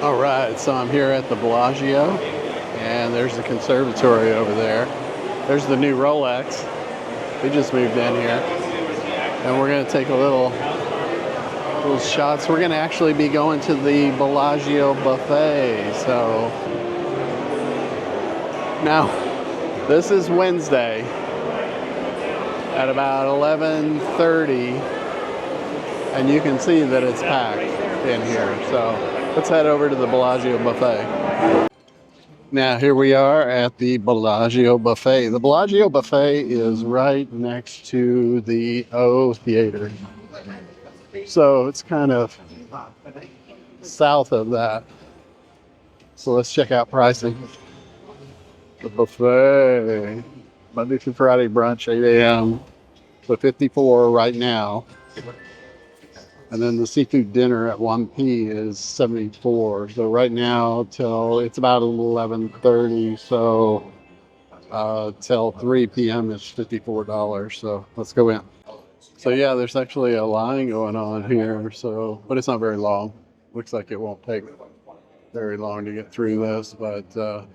All right, so I'm here at the Bellagio, and there's the conservatory over there. There's the new Rolex. We just moved in here, and we're gonna take a little shots. We're gonna actually be going to the Bellagio Buffet. So now, this is Wednesday at about 11:30, and you can see that it's packed in here. So let's head over to the Bellagio Buffet. Now, here we are at the Bellagio Buffet. The Bellagio Buffet is right next to the O Theater. So it's kind of south of that. So let's check out pricing. The buffet, Monday through Friday brunch, 8 a.m. So 54 right now. And then the seafood dinner at 1 p is 74. So right now till it's about 11:30. So till 3 p.m. is $54. So let's go in. So yeah, there's actually a line going on here. So, but it's not very long. Looks like it won't take very long to get through this. But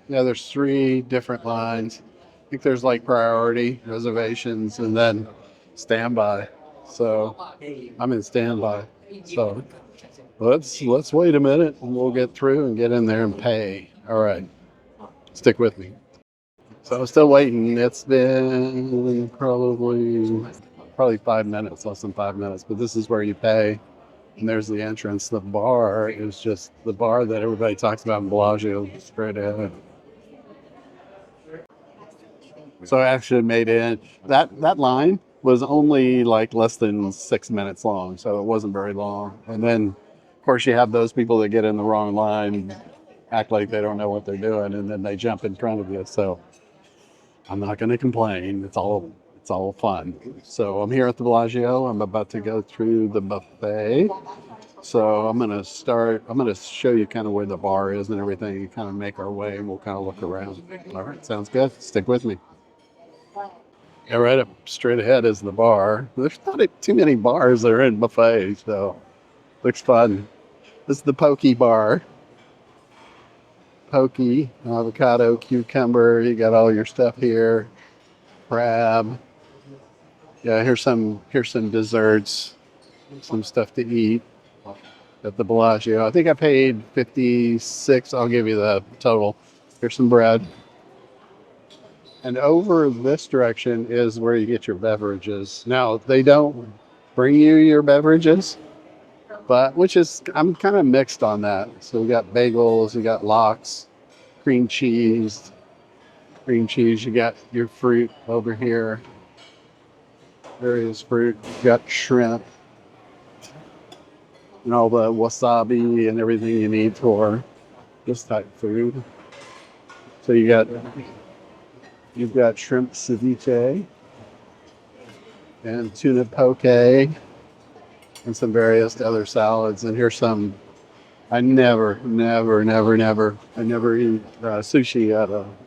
yeah, there's 3 different lines. I think there's like priority reservations and then standby. So I'm in standby. So let's wait a minute and we'll get through and get in there and pay. All right, stick with me. So I'm still waiting. It's been probably 5 minutes, less than 5 minutes. But this is where you pay, and there's the entrance. The bar is just the bar that everybody talks about in Bellagio, straight ahead. So I actually made it. That line was only like less than 6 minutes long, so it wasn't very long. And then, of course, you have those people that get in the wrong line, act like they don't know what they're doing, and then they jump in front of you. So I'm not going to complain. It's all fun. So I'm here at the Bellagio. I'm about to go through the buffet. So I'm going to start. I'm going to show you kind of where the bar is and everything, and kind of make our way, and we'll kind of look around. All right, sounds good. Stick with me. Yeah, right up straight ahead is the bar. There's not too many bars that are in buffets, so looks fun. This is the Poke Bar. Poke, avocado, cucumber. You got all your stuff here. Crab. Yeah, here's some desserts, some stuff to eat at the Bellagio. I think I paid 56. I'll give you the total. Here's some bread. And over this direction is where you get your beverages. Now, they don't bring you your beverages, but I'm kind of mixed on that. So we got bagels, you got lox, cream cheese, you got your fruit over here, various fruit, you got shrimp, and all the wasabi and everything you need for this type of food. So you've got shrimp ceviche and tuna poke and some various other salads. And here's some. I never eat sushi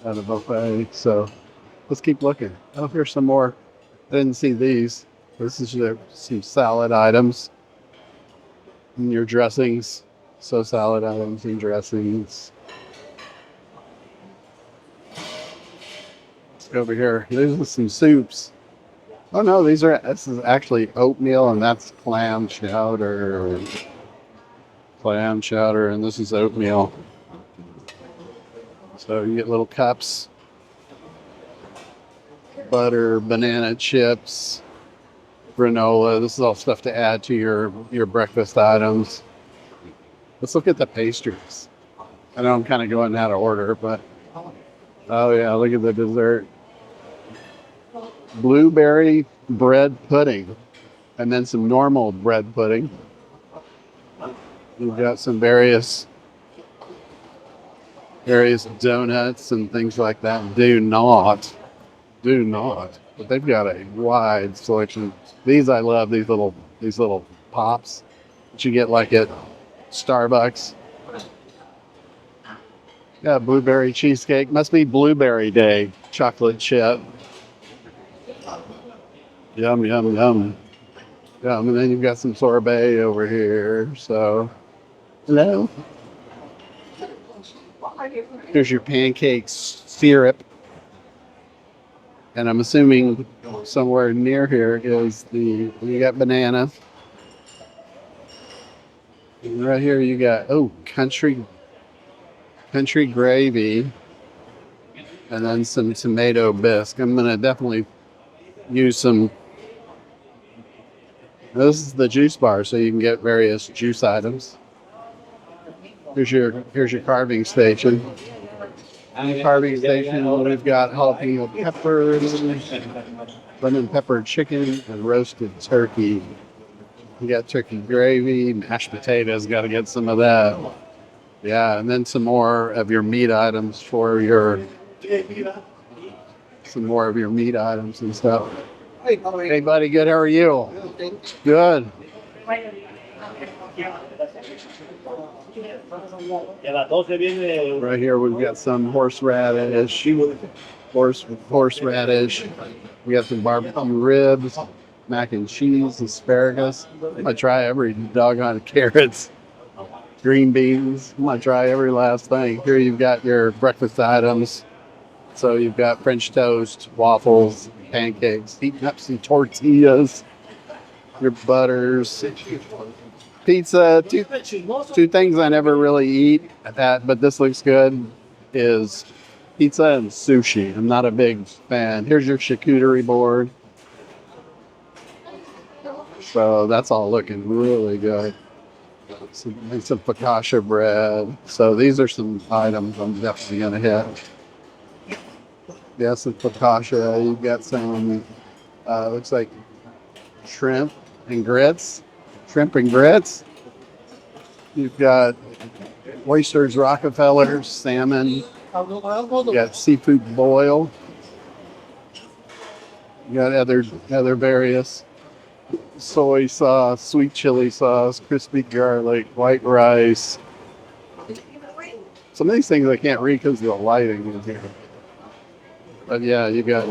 at a buffet. So let's keep looking. Oh, here's some more. I didn't see these. This is some salad items and your dressings. So salad items and dressings. Over here, these are some soups. Oh no, this is actually oatmeal, and that's clam chowder, and this is oatmeal. So you get little cups, butter, banana chips, granola. This is all stuff to add to your breakfast items. Let's look at the pastries. I know I'm kind of going out of order, but oh yeah, look at the dessert. Blueberry bread pudding, and then some normal bread pudding. We've got some various donuts and things like that. Do not. But they've got a wide selection. These I love. These little pops that you get like at Starbucks. Yeah, blueberry cheesecake. Must be blueberry day. Chocolate chip. Yum, yum, yum. Yum. And then you've got some sorbet over here. So, hello. Here's your pancake syrup. And I'm assuming somewhere near here is you got banana. And right here you got, country gravy. And then some tomato bisque. I'm going to definitely use some. This is the juice bar, so you can get various juice items. Here's your carving station. Carving station, we've got jalapeno peppers, lemon pepper chicken, and roasted turkey. You got turkey gravy, mashed potatoes, got to get some of that. Yeah, and then some more of your meat items some more of your meat items and stuff. Hey, buddy, good. How are you? Good. Right here, we've got some horseradish. Horseradish. We got some barbecue ribs, mac and cheese, asparagus. I'm gonna try every doggone carrots, green beans. I'm gonna try every last thing. Here you've got your breakfast items. So you've got French toast, waffles, pancakes, heating up some tortillas, your butters, pizza. Two things I never really eat at, but this looks good, is pizza and sushi. I'm not a big fan. Here's your charcuterie board. So that's all looking really good. Some focaccia bread. So these are some items I'm definitely going to hit. Yes, some focaccia. You've got some, looks like shrimp and grits. You've got oysters, Rockefellers, salmon. You got seafood boil. You got other various soy sauce, sweet chili sauce, crispy garlic, white rice. Some of these things I can't read because of the lighting in here. But yeah, you got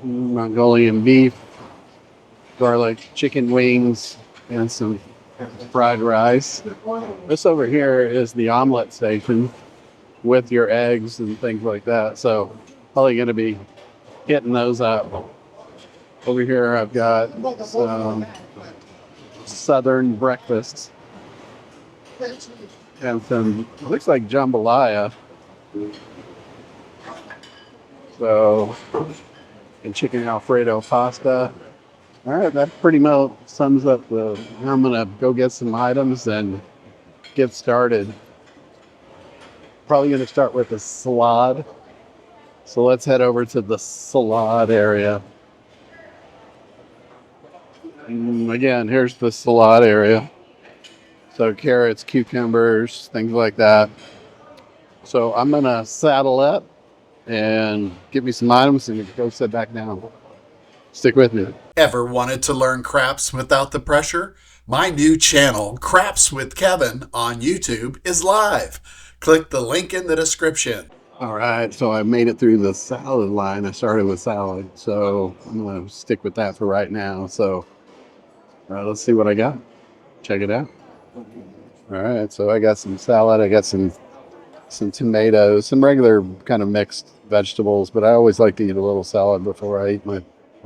Mongolian beef, garlic chicken wings, and some fried rice. This over here is the omelet station with your eggs and things like that. So probably going to be hitting those up. Over here I've got some southern breakfasts and some, looks like jambalaya. So, and chicken Alfredo pasta. All right, that pretty much sums up I'm gonna go get some items and get started. Probably gonna start with the salad. So let's head over to the salad area. Again, here's the salad area. So carrots, cucumbers, things like that. So I'm gonna saddle up and get me some items and go sit back down. Stick with me. Ever wanted to learn craps without the pressure? My new channel, Craps with Kevin, on YouTube is live. Click the link in the description. All right, so I made it through the salad line. I started with salad, so I'm gonna stick with that for right now. So let's see what I got. Check it out. All right, so I got some salad. I got some tomatoes, some regular kind of mixed vegetables, but I always like to eat a little salad before I eat my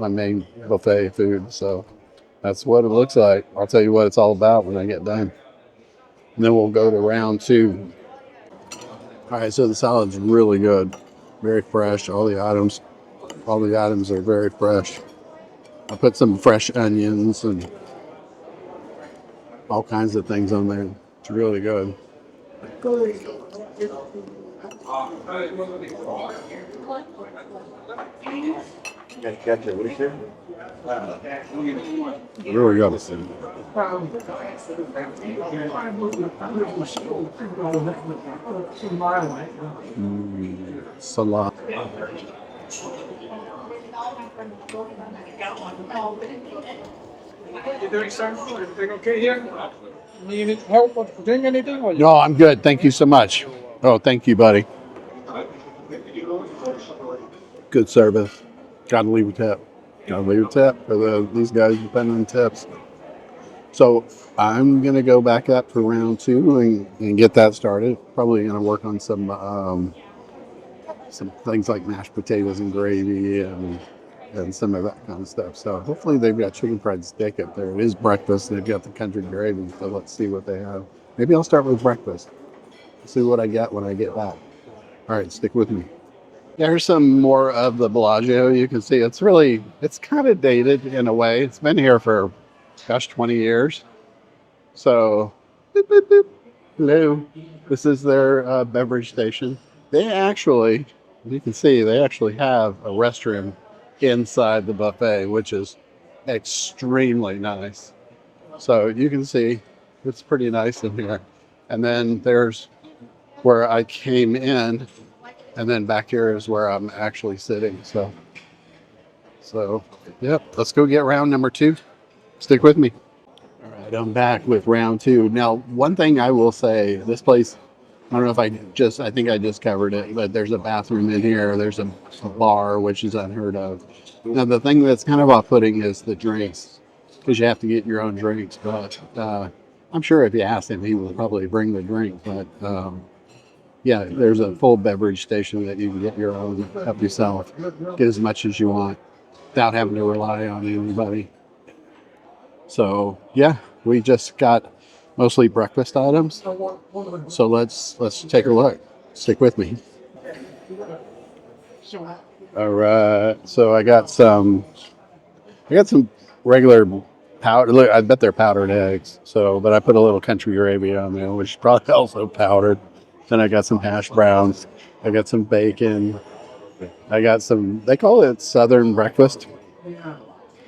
main buffet food. So that's what it looks like. I'll tell you what it's all about when I get done. And then we'll go to round two. All right, so the salad's really good. Very fresh. All the items are very fresh. I put some fresh onions and all kinds of things on there. It's really good. Really good. Salad. You doing, sir? Everything okay here? Need help with doing anything? Or No, I'm good. Thank you so much. Oh, thank you, buddy. Good service. Gotta leave a tip. Gotta leave a tip for these guys depend on tips. So I'm gonna go back up for round two and get that started. Probably gonna work on some things like mashed potatoes and gravy and some of that kind of stuff. So hopefully they've got chicken fried steak up there. It is breakfast. They've got the country gravy. So let's see what they have. Maybe I'll start with breakfast. See what I get when I get back. All right, stick with me. Yeah, here's some more of the Bellagio. You can see it's kind of dated in a way. It's been here for, gosh, 20 years. So, boop, boop, boop. Hello. This is their beverage station. They actually, you can see, they actually have a restroom inside the buffet, which is extremely nice. So you can see it's pretty nice in here. And then there's where I came in, and then back here is where I'm actually sitting. So, yep, let's go get round number two. Stick with me. All right, I'm back with round two. Now, one thing I will say, this place, I don't know if I think I just covered it, but there's a bathroom in here. There's a bar, which is unheard of. Now, the thing that's kind of off-putting is the drinks, because you have to get your own drinks. But I'm sure if you asked him, he would probably bring the drink. But yeah, there's a full beverage station that you can get your own, help yourself, get as much as you want without having to rely on anybody. So yeah, we just got mostly breakfast items. So let's take a look. Stick with me. All right. So I got some regular powder. Look, I bet they're powdered eggs. So, but I put a little country gravy on there, which is probably also powdered. Then I got some hash browns. I got some bacon. I got some. They call it Southern breakfast.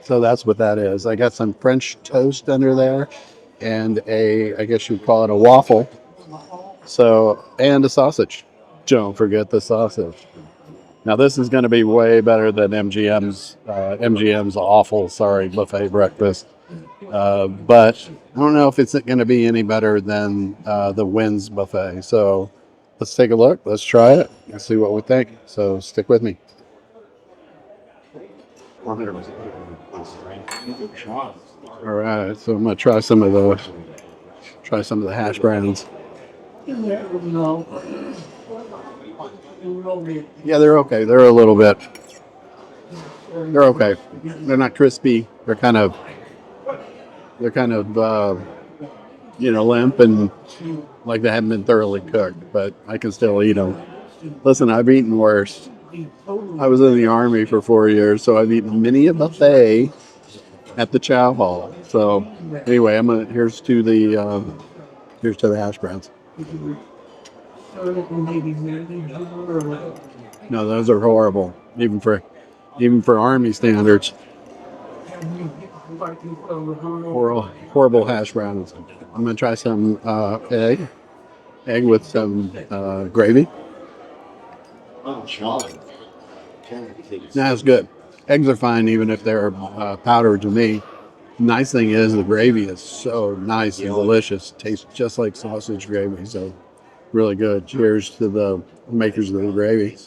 So that's what that is. I got some French toast under there, and I guess you'd call it a waffle. So, and a sausage. Don't forget the sausage. Now this is going to be way better than MGM's awful, sorry, buffet breakfast. But I don't know if it's going to be any better than the Wynn's buffet. So let's take a look. Let's try it and see what we think. So stick with me. All right, so I'm gonna try some of the hash browns. Yeah, they're okay. They're okay. They're not crispy. They're kind of limp and like they haven't been thoroughly cooked. But I can still eat them. Listen, I've eaten worse. I was in the Army for 4 years, so I've eaten many a buffet at the Chow Hall. So anyway, here's to the hash browns. No, those are horrible, even for Army standards. Horrible hash browns. I'm gonna try some egg with some gravy. That's good. Eggs are fine even if they're powdered to me. Nice thing is the gravy is so nice and delicious. Tastes just like sausage gravy, so really good. Cheers to the makers of the gravy.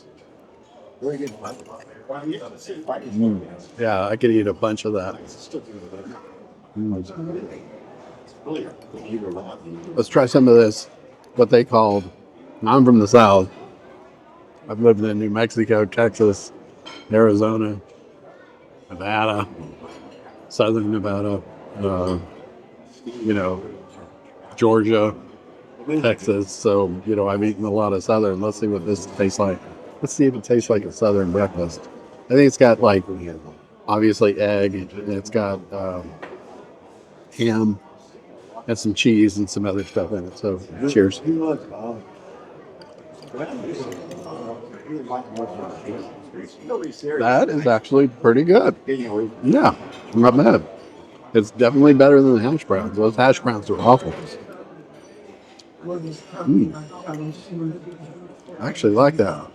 Yeah, I could eat a bunch of that. Let's try some of this, what they called, I'm from the South. I've lived in New Mexico, Texas, Arizona, Nevada, Southern Nevada, Georgia, Texas. So, I've eaten a lot of Southern. Let's see what this tastes like. Let's see if it tastes like a Southern breakfast. I think it's got obviously egg, and it's got ham and some cheese and some other stuff in it. So, cheers. That is actually pretty good. Yeah, not bad. It's definitely better than the hash browns. Those hash browns are awful. I actually like that.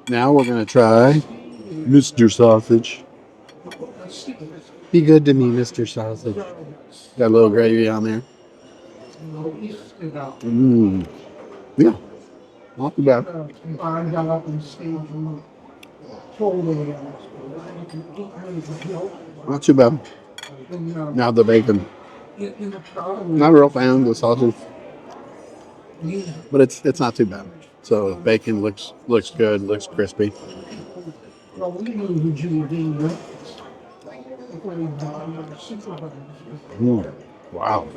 Now we're going to try Mr. Sausage. Be good to me, Mr. Sausage. Got a little gravy on there. Yeah, not too bad. Not too bad. Now the bacon. Not a real fan of the sausage, but it's not too bad. So bacon looks good, looks crispy. Wow,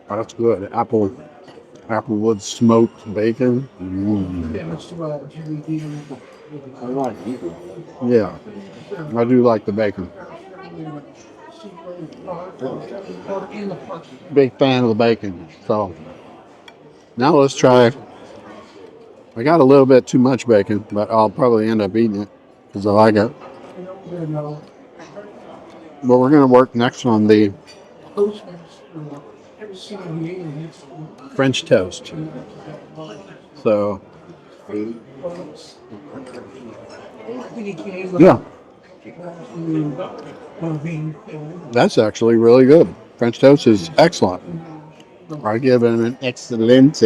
that's good. Applewood smoked bacon. Yeah, I do like the bacon. Big fan of the bacon. So now let's try. I got a little bit too much bacon, but I'll probably end up eating it because I like it. But we're gonna work next on the French toast. So yeah, that's actually really good. French toast is excellent. I give it an excellent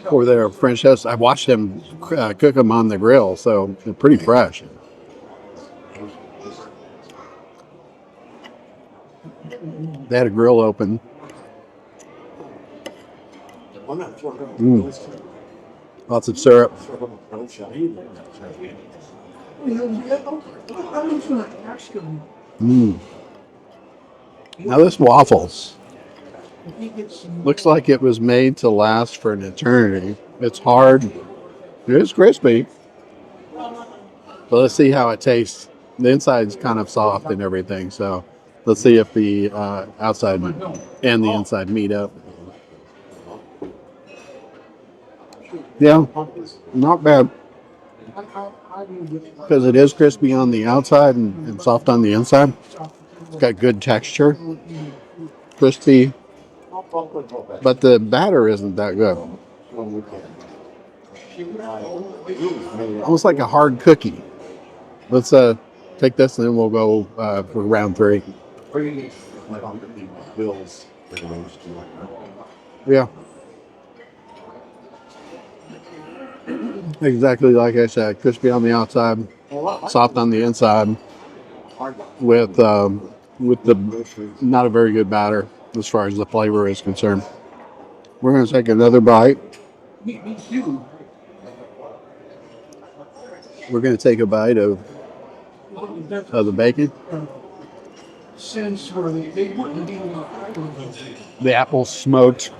for their French toast. I watched them cook them on the grill, so they're pretty fresh. They had a grill open. Lots of syrup. Now this waffles looks like it was made to last for an eternity. It's hard. It is crispy. But let's see how it tastes. The inside's kind of soft and everything, so let's see if the outside and the inside meet up. Yeah, not bad. Because it is crispy on the outside and soft on the inside. It's got good texture. Crispy. But the batter isn't that good. Almost like a hard cookie. Let's take this and then we'll go for round 3. Yeah. Exactly like I said, crispy on the outside, soft on the inside, with the not a very good batter as far as the flavor is concerned. We're going to take another bite. We're going to take a bite of the bacon. The apple smoked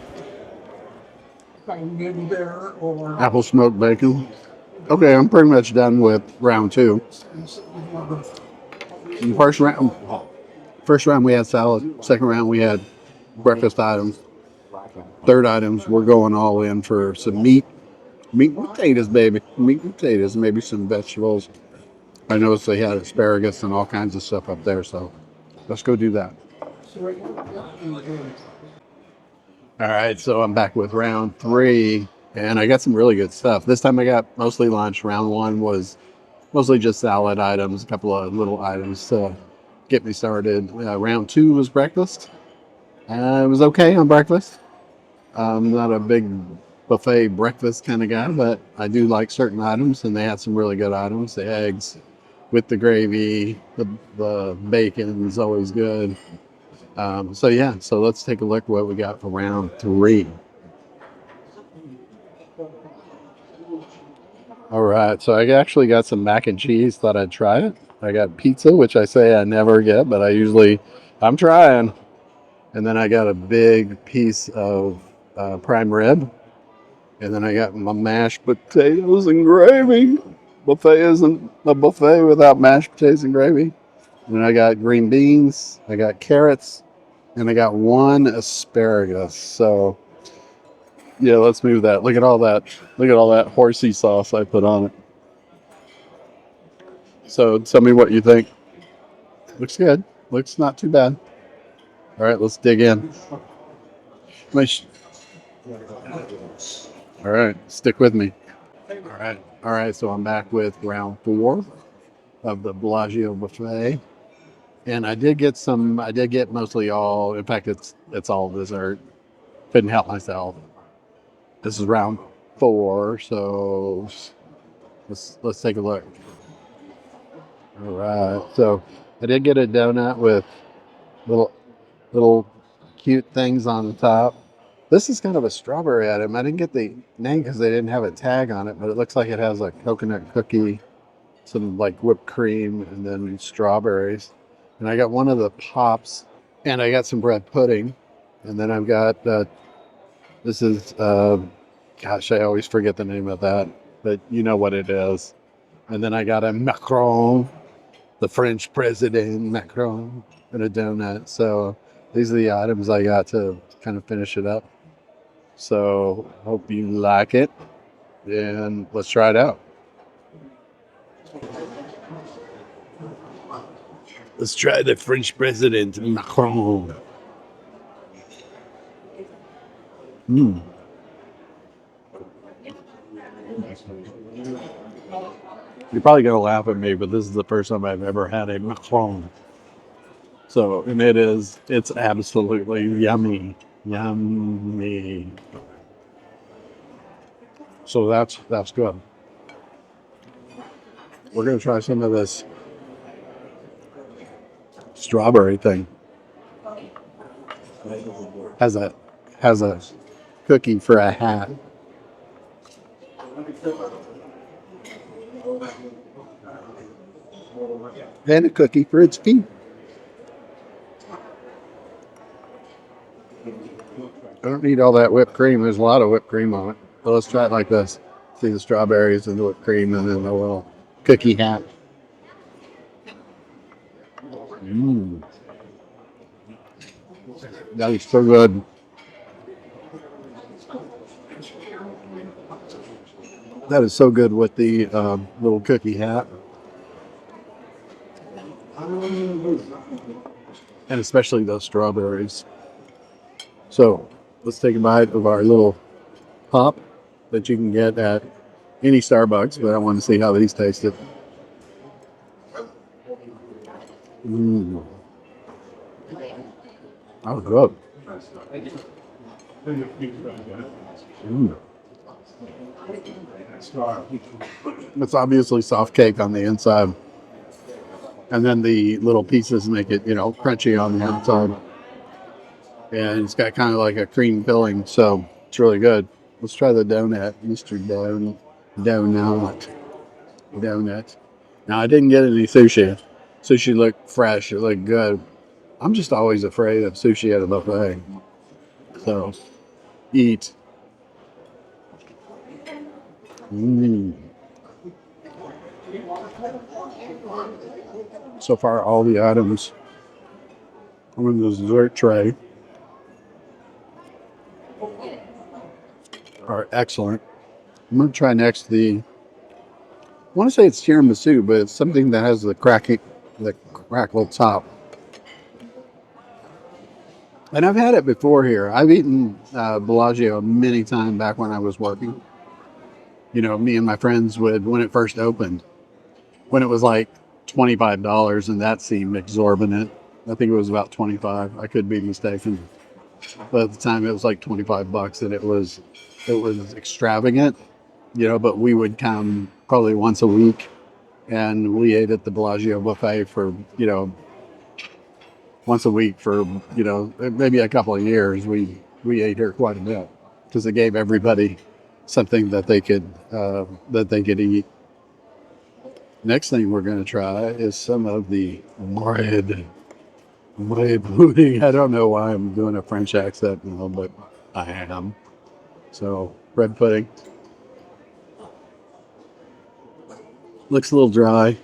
bacon. Okay, I'm pretty much done with round 2. In the first round we had salad. Second round we had breakfast items. Third items we're going all in for some meat and potatoes, baby. Meat and potatoes, maybe some vegetables. I noticed they had asparagus and all kinds of stuff up there, so let's go do that. All right, so I'm back with round 3, and I got some really good stuff. This time I got mostly lunch. Round 1 was mostly just salad items, a couple of little items to get me started. Round 2 was breakfast. It was okay on breakfast. I'm not a big buffet breakfast kind of guy, but I do like certain items, and they had some really good items. The eggs with the gravy, the bacon is always good. So let's take a look what we got for round 3. All right, so I actually got some mac and cheese. Thought I'd try it. I got pizza, which I say I never get, but I'm trying. And then I got a big piece of prime rib. And then I got my mashed potatoes and gravy. Buffet isn't a buffet without mashed potatoes and gravy. And then I got green beans. I got carrots. And I got 1 asparagus. So, yeah, let's move that. Look at all that. Look at all that horsey sauce I put on it. So tell me what you think. Looks good. Looks not too bad. All right, let's dig in. All right, stick with me. All right. So I'm back with round 4 of the Bellagio Buffet, and I did get mostly all. In fact, it's all dessert. Couldn't help myself. This is round 4, so Let's take a look. All right. So I did get a donut with little little cute things on the top. This is kind of a strawberry item. I didn't get the name because they didn't have a tag on it, but it looks like it has a coconut cookie, some like whipped cream, and then strawberries. And I got one of the pops, and I got some bread pudding, and then I've got this is gosh, I always forget the name of that, but you know what it is. And then I got a Macron, the French president Macron, and a donut. So these are the items I got to kind of finish it up. So hope you like it, and let's try it out. Let's try the French president Macron. Mm. You're probably gonna laugh at me, but this is the first time I've ever had a Macron. So, and it's absolutely yummy, yummy. So that's good. We're gonna try some of this strawberry thing. Has a cookie for a hat. And a cookie for its feet. I don't need all that whipped cream. There's a lot of whipped cream on it. So let's try it like this. See the strawberries and the whipped cream and then the little cookie hat. Mmm. That is so good. That is so good with the little cookie hat. And especially those strawberries. So let's take a bite of our little pop that you can get at any Starbucks, but I want to see how these tasted. Mmm. That was good. Mm. It's obviously soft cake on the inside. And then the little pieces make it, crunchy on the outside. And it's got kind of like a cream filling, so it's really good. Let's try the donut, Mr. Donut. Now, I didn't get any sushi. Sushi looked fresh. It looked good. I'm just always afraid of sushi at a buffet. So, eat. Mm. So far, all the items on the dessert tray are excellent. I'm going to try next I want to say it's tiramisu, but it's something that has the crackle top. And I've had it before here. I've eaten Bellagio many times back when I was working. Me and my friends would, when it first opened, when it was like $25, and that seemed exorbitant. I think it was about 25. I could be mistaken. But at the time it was like $25 and it was extravagant, but we would come probably once a week and we ate at the Bellagio Buffet for, once a week for, maybe a couple of years. We ate here quite a bit because it gave everybody something that they could eat. Next thing we're going to try is some of the bread pudding. I don't know why I'm doing a French accent now, but I am. So, bread pudding. Looks a little dry.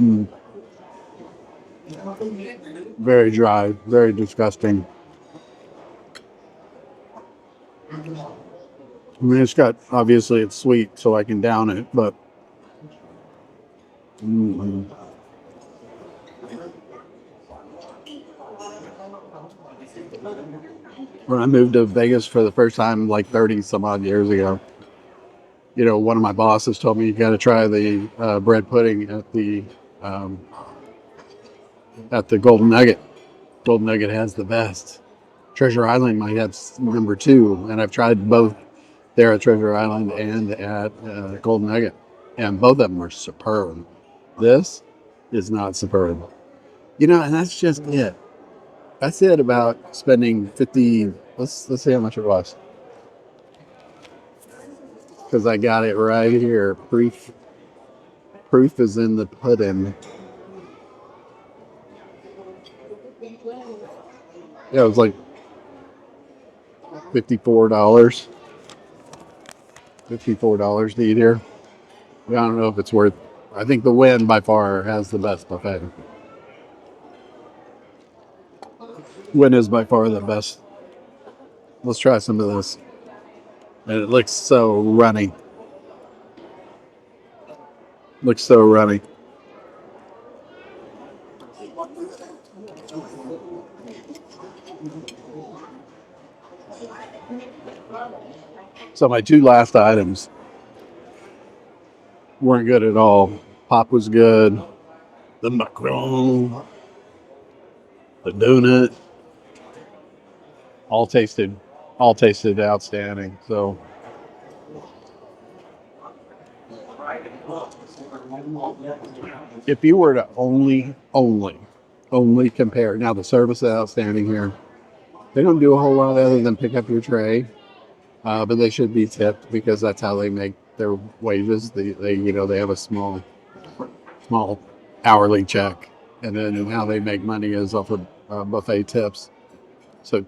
Mm. Very dry, very disgusting. I mean, obviously it's sweet, so I can down it, but when I moved to Vegas for the first time, like 30 some odd years ago, one of my bosses told me you got to try the bread pudding at the Golden Nugget. Golden Nugget has the best. Treasure Island might have number 2, and I've tried both there at Treasure Island and at Golden Nugget, and both of them were superb. This is not superb, and that's just it. That's it about spending 50. Let's see how much it was, because I got it right here. Proof is in the pudding. Yeah, it was like $54. $54 to eat here. I don't know if it's worth. I think the Wynn by far has the best buffet. Wynn is by far the best. Let's try some of this. And it looks so runny. Looks so runny. So my two last items weren't good at all. Pop was good. The macaron, the donut, all tasted outstanding. So if you were to only compare, now the service is outstanding here. They don't do a whole lot other than pick up your tray, but they should be tipped because that's how they make their wages. They have a small hourly check, and then how they make money is off of buffet tips. So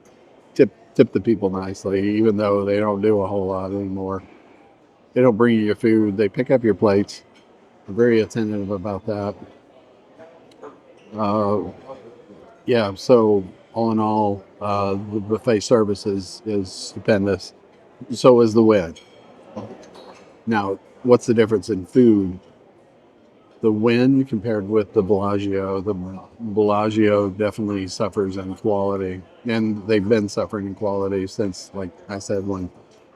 tip the people nicely, even though they don't do a whole lot anymore. They don't bring you your food. They pick up your plates. They're very attentive about that. Yeah, so all in all, the buffet service is stupendous. So is the Wynn. Now, what's the difference in food? The Wynn compared with the Bellagio definitely suffers in quality, and they've been suffering in quality since, like I said, when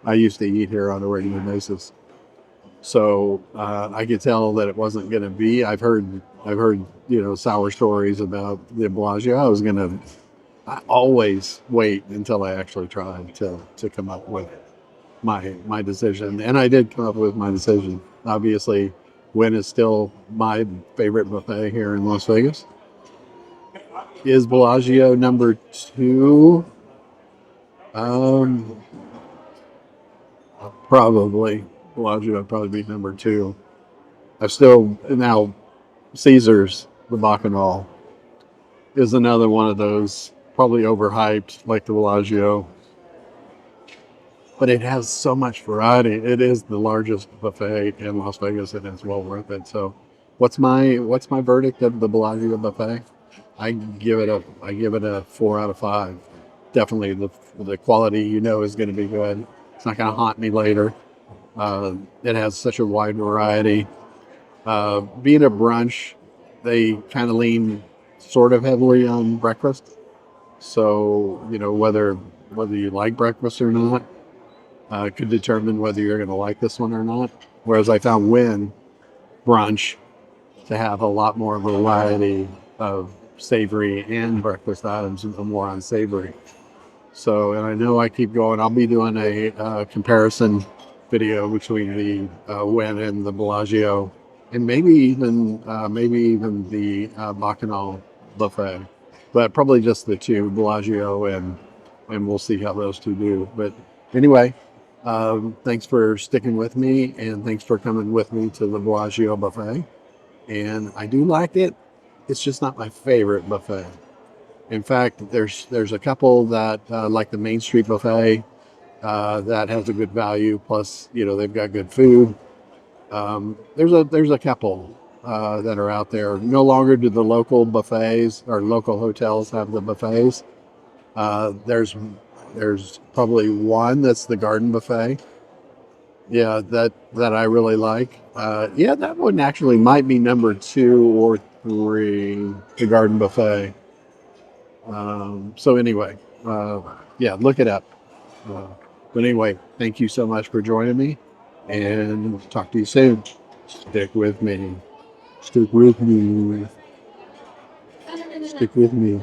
I used to eat here on a regular basis. So I could tell that it wasn't going to be. I've heard sour stories about the Bellagio. I always wait until I actually try to come up with my decision, and I did come up with my decision. Obviously, Wynn is still my favorite buffet here in Las Vegas. Is Bellagio number 2? Probably. Bellagio would probably be number 2. Now Caesar's, the Bacchanal, is another one of those, probably overhyped like the Bellagio. But it has so much variety. It is the largest buffet in Las Vegas, and it's well worth it. So, what's my verdict of the Bellagio buffet? I give it a 4 out of 5. Definitely the quality is going to be good. It's not going to haunt me later. It has such a wide variety. Being a brunch, they kind of lean sort of heavily on breakfast. So whether you like breakfast or not could determine whether you're going to like this one or not. Whereas I found Wynn brunch to have a lot more variety of savory and breakfast items, and more on savory. So, and I know I keep going. I'll be doing a comparison video between the Wynn and the Bellagio, and maybe even the Bacchanal buffet, but probably just the two, Bellagio and we'll see how those two do. But anyway, thanks for sticking with me, and thanks for coming with me to the Bellagio buffet. And I do like it. It's just not my favorite buffet. In fact, there's a couple that like the Main Street buffet that has a good value. Plus, they've got good food. There's a couple that are out there. No longer do the local buffets or local hotels have the buffets. There's probably one that's the Garden Buffet. Yeah, that I really like. Yeah, that one actually might be number 2 or 3, the Garden Buffet. So anyway, yeah, look it up. But anyway, thank you so much for joining me, and talk to you soon. Stick with me. Stick with me. Stick with me.